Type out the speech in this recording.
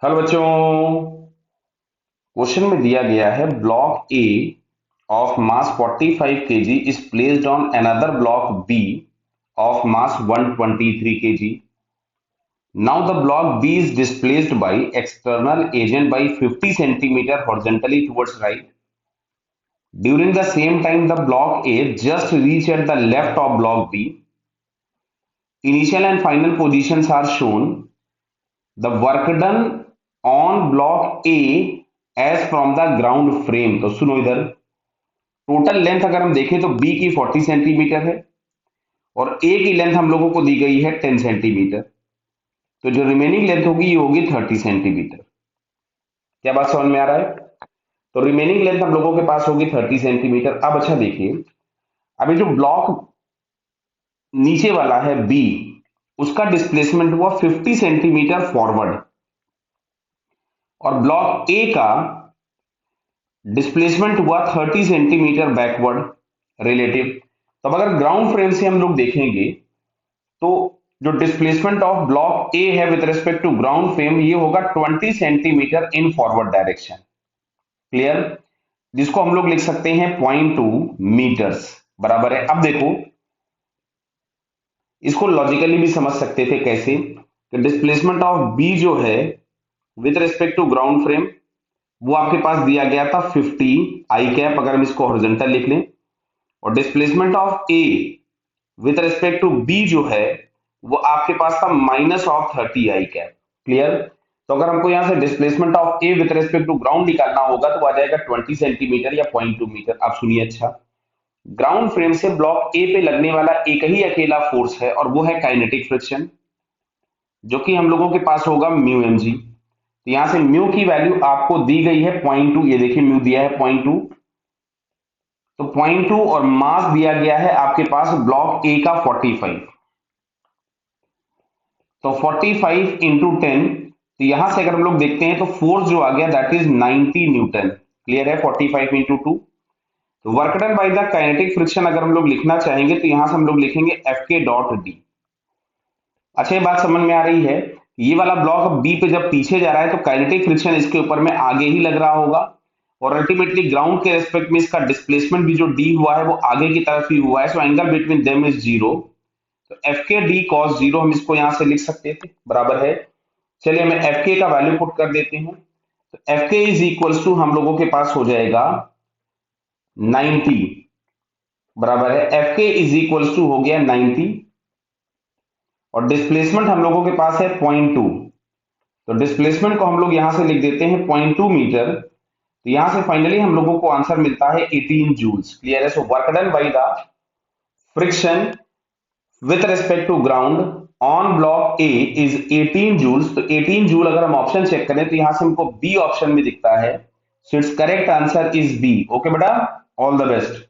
Hello बच्चों। Question में दिया गया है block A of mass 45 kg is placed on another block B of mass 123 kg. Now the block B is displaced by external agent by 50 centimeter horizontally towards right. During the same time, the block A just reached at the left of block B. Initial and final positions are shown. The work done on block A as from the ground frame. तो सुनो इधर, total length अगर हम देखें तो B की 40 centimetre है और A की लेंथ हम लोगों को दी गई है 10 सेंटीमीटर। तो जो रिमेनिंग लेंथ होगी ये होगी 30 सेंटीमीटर। क्या बात समझ में आ रहा है? तो रिमेनिंग लेंथ हम लोगों के पास होगी 30 सेंटीमीटर। अब अच्छा देखिए, अभी जो ब्लॉक नीचे वाला है B, उसका डिस्प्लेसमेंट हुआ 50 सेंटीमीटर फॉरवर्ड और ब्लॉक A का डिस्प्लेसमेंट हुआ 30 सेंटीमीटर बैकवर्ड रिलेटिव। तो अब अगर ग्राउंड फ्रेम से हम लोग देखेंगे तो जो डिस्प्लेसमेंट ऑफ ब्लॉक ए है with respect to ground frame ये होगा 20 centimetre in forward direction. Clear? जिसको हम लोग लिख सकते हैं 0.2 मीटर्स बराबर है। अब देखो, इसको लॉजिकली भी समझ सकते थे। कैसे? कि डिस्प्लेसमेंट ऑफ बी जो है with respect to ground frame वो आपके पास दिया गया था 50 आई कैप, अगर हम इसको हॉरिजॉन्टल लिख लें, और displacement of A with respect to B जो है वो आपके पास था minus of 30 I cap. Clear? तो अगर हमको यहां से displacement of A with respect to ground निकालना होगा तो आ जाएगा 20 सेंटीमीटर या 0.2 मीटर। आप सुनिए, अच्छा, ग्राउंड फ्रेम से ब्लॉक ए पे लगने वाला एक ही अकेला फोर्स है और वो है काइनेटिक फ्रिक्शन, जो कि हम लोगों के पास होगा म्यू एम जी। तो यहां से म्यू की वैल्यू आपको दी गई है 0.2। ये देखिए म्यू दिया है 0.2, तो 0.2 और मास दिया गया है आपके पास ब्लॉक ए का 45। तो 45 इंटू 10, तो यहां से अगर हम लोग देखते हैं तो फोर्स जो आ गया दैट इज 90 न्यूटन। क्लियर है? 45 इंटू 2। तो work done by the kinetic friction अगर हम लोग लिखना चाहेंगे तो यहां से हम लोग लिखेंगे एफ के डॉट डी। अच्छा, ये बात समझ में आ रही है? ये वाला ब्लॉक बी पे जब पीछे जा रहा है तो काइनेटिक फ्रिक्शन इसके ऊपर में आगे ही लग रहा होगा और अल्टीमेटली ग्राउंड के रेस्पेक्ट में इसका डिस्प्लेसमेंट भी जो डी हुआ है वो आगे की तरफ ही हुआ है। So angle between them is zero. तो एफ के डी कॉस जीरो हम इसको यहां से लिख सकते थे, बराबर है। चलिए हमें एफ के का वैल्यू पुट कर देते हैं। तो एफ के इज इक्वल्स टू हम लोगों के पास हो जाएगा 90, बराबर है। एफ के इज इक्वल्स टू हो गया 90 और डिस्प्लेसमेंट हम लोगों के पास है 0.2। तो डिस्प्लेसमेंट को हम लोग यहां से लिख देते हैं 0.2 मीटर। तो यहां से फाइनली हम लोगों को आंसर मिलता है 18 जूल्स। क्लियर है? So work done by the friction with respect to ground on block A is 18 joules. तो 18 जूल अगर हम ऑप्शन चेक करें तो यहां से हमको बी ऑप्शन में दिखता है। So it's correct answer is B. Okay बेटा, ऑल द बेस्ट।